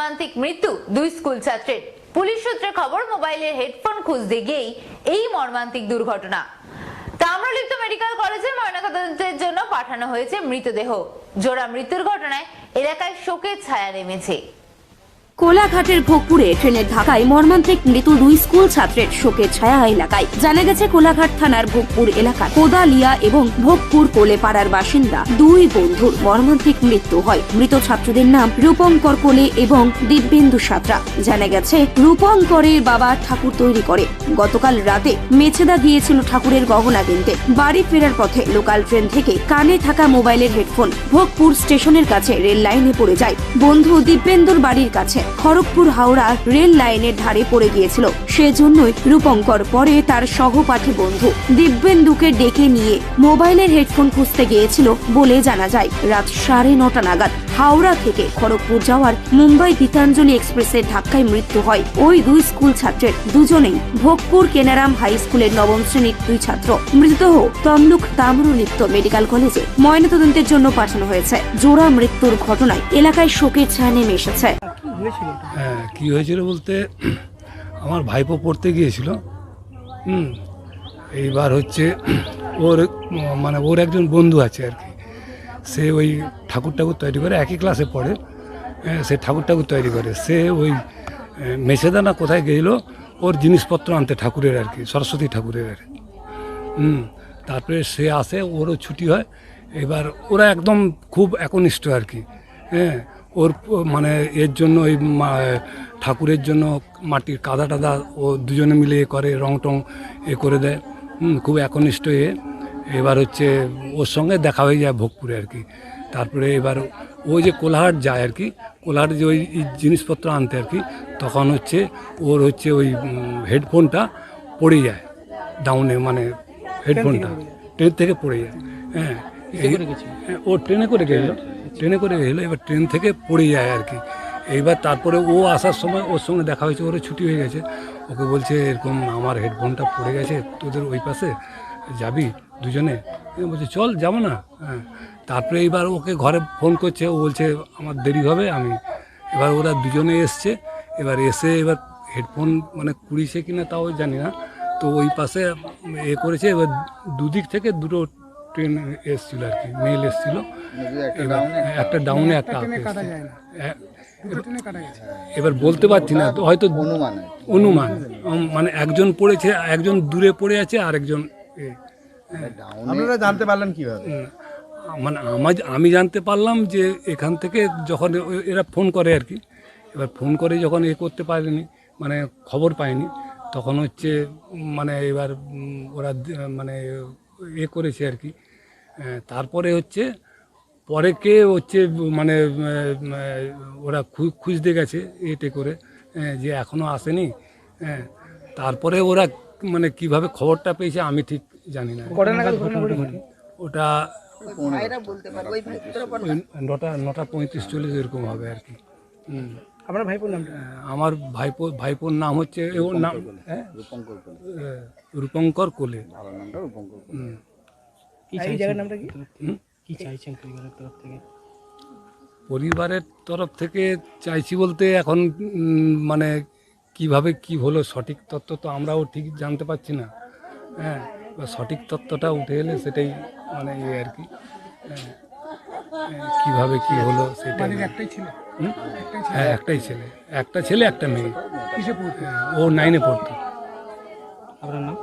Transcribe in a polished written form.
মর্মান্তিক মৃত্যু দুই স্কুল ছাত্রের। পুলিশ সূত্রে খবর, মোবাইলের হেডফোন খুঁজতে গিয়েই এই মর্মান্তিক দুর্ঘটনা। তাম্রলিপ্ত মেডিকেল কলেজে ময়নাতদন্তের জন্য পাঠানো হয়েছে মৃতদেহ। জোড়া মৃত্যুর ঘটনায় এলাকায় শোকের ছায়া নেমেছে। কোলাঘাটের ভোগপুরে ট্রেনের ধাক্কায় মর্মান্তিক মৃত্যু দুই স্কুল ছাত্রের শোকের ছায়া এলাকায়। জানা গেছে, কোলাঘাট থানার ভোগপুর এলাকার কোদালিয়া এবং ভোগপুর কোলেপাড়ার বাসিন্দা দুই বন্ধুর মর্মান্তিক মৃত্যু হয়। মৃত ছাত্রদের নাম রূপঙ্কর কোলে এবং দিব্যেন্দু সাঁতরা। জানা গেছে, রূপঙ্করের বাবা ঠাকুর তৈরি করে। গতকাল রাতে মেছেদা গিয়েছিল ঠাকুরের গহনা কিনতে। বাড়ি ফেরার পথে লোকাল ট্রেন থেকে কানে থাকা মোবাইলের হেডফোন ভোগপুর স্টেশনের কাছে রেল লাইনে পড়ে যায়। বন্ধু দিব্যেন্দুর বাড়ির কাছে খড়গপুর হাওড়া রেল লাইনের ধারে পড়ে গিয়েছিল। সেজন্যই রূপঙ্কর পরে তার সহপাঠী বন্ধু দিব্যেন্দুকে ডেকে নিয়ে মোবাইলের হেডফোন খুঁজতে গিয়েছিল বলে জানা যায়। রাত 9:30 নাগাদ হাওড়া থেকে খড়গপুর যাওয়ার মুম্বাই গীতাঞ্জলি এক্সপ্রেসের ধাক্কায় মৃত্যু হয় ওই দুই স্কুল ছাত্রের। দুজনেই ভোগপুর কেনারাম হাই স্কুলের 9ম শ্রেণীর দুই ছাত্র। মৃতদেহ তমলুক তাম্রলিপ্ত মেডিকেল কলেজে ময়নাতদন্তের জন্য পাঠানো হয়েছে। জোড়া মৃত্যুর ঘটনায় এলাকায় শোকের ছায়া নেমে এসেছে। কি হয়েছিল বলতে, আমার ভাইপো পড়তে গিয়েছিল। এইবার হচ্ছে ওর একজন বন্ধু আছে আর কি, সে ওই ঠাকুর তৈরি করে, একই ক্লাসে পড়ে। সে ঠাকুর তৈরি করে। সে ওই মেছেদা না কোথায় গেছিল ওর জিনিসপত্র আনতে, ঠাকুরের আর কি, সরস্বতী ঠাকুরের আর কি। তারপরে সে আসে, ওরও ছুটি হয়। এবার ওরা একদম খুব একনিষ্ঠ আর কি। ওর মানে এর জন্য ওই ঠাকুরের জন্য মাটির কাদা টাদা ও দুজনে মিলে করে, রং টং করে দেয়। খুব একনিষ্ঠ এবার হচ্ছে ওর সঙ্গে দেখা হয়ে যায় ভোগপুরে আর কি। তারপরে এবার ওই যে কোলাহাট যায় আর কি, কোলাহাট যে ওই জিনিসপত্র আনতে আর কি, তখন হচ্ছে ওর হচ্ছে ওই হেডফোনটা পড়ে যায় ডাউনে, মানে হেডফোনটা ট্রেন থেকে পড়ে যায়। ও ট্রেনে করে গেছিলো। এবার ট্রেন থেকে পড়ে যায় আর কি। এইবার তারপরে ও আসার সময় ওর সঙ্গে দেখা হয়েছে, ওর ছুটি হয়ে গেছে। ওকে বলছে এরকম আমার হেডফোনটা পড়ে গেছে, তোদের ওই পাশে যাবি দুজনে? বলছে চল, যাবো না। তারপরে এইবার ওকে ঘরে ফোন করছে, ও বলছে আমার দেরি হবে। এবার ওরা দুজনে এসছে। এবার হেডফোন মানে কুড়িয়েছে কিনা তাও জানি না। তো ওই পাশে করেছে। এবার দুদিক থেকে দুটো ট্রেন এসছিল আর কি, মেল এসছিল। একটা ডাউনে একটা এবার বলতে পারছি না, হয়তো অনুমান মানে একজন পড়েছে, একজন দূরে পড়ে আছে, আর একজন। আপনারা জানতে পারলেন কিভাবে? মানে আমি জানতে পারলাম যে এখান থেকে যখন এরা ফোন করে আর কি। এবার ফোন করে যখন করতে পারেনি, মানে খবর পায়নি, তখন হচ্ছে মানে এবার ওরা মানে করেছে আর কি। তারপরে হচ্ছে পরে কে হচ্ছে মানে ওরা খুঁজতে গেছে এতে করে, যে এখনও আসেনি। তারপরে ওরা মানে কিভাবে খবরটা পেয়েছে আমি ঠিক জানি না। ওটা 9:35 এরকম হবে আর কি। আপনার ভাইপোর নামটা? আমার ভাইপোর নাম হচ্ছে, ওর নাম রূপঙ্কর কোলে। এই জায়গার নামটা কি চাইছেন পরিবারের তরফ থেকে? পরিবারের তরফ থেকে চাইছি বলতে, এখন মানে কিভাবে কি হলো সঠিক তথ্য তো আমরাও ঠিক জানতে পারছি না। সঠিক তথ্যটা উঠে এলে সেটাই মানে আর কি, কিভাবে কি হলো সেটা। একটাই ছেলে? হ্যাঁ, একটাই ছেলে, একটা ছেলে একটা মেয়ে। ও 9-এ পড়তো। আপনার নাম?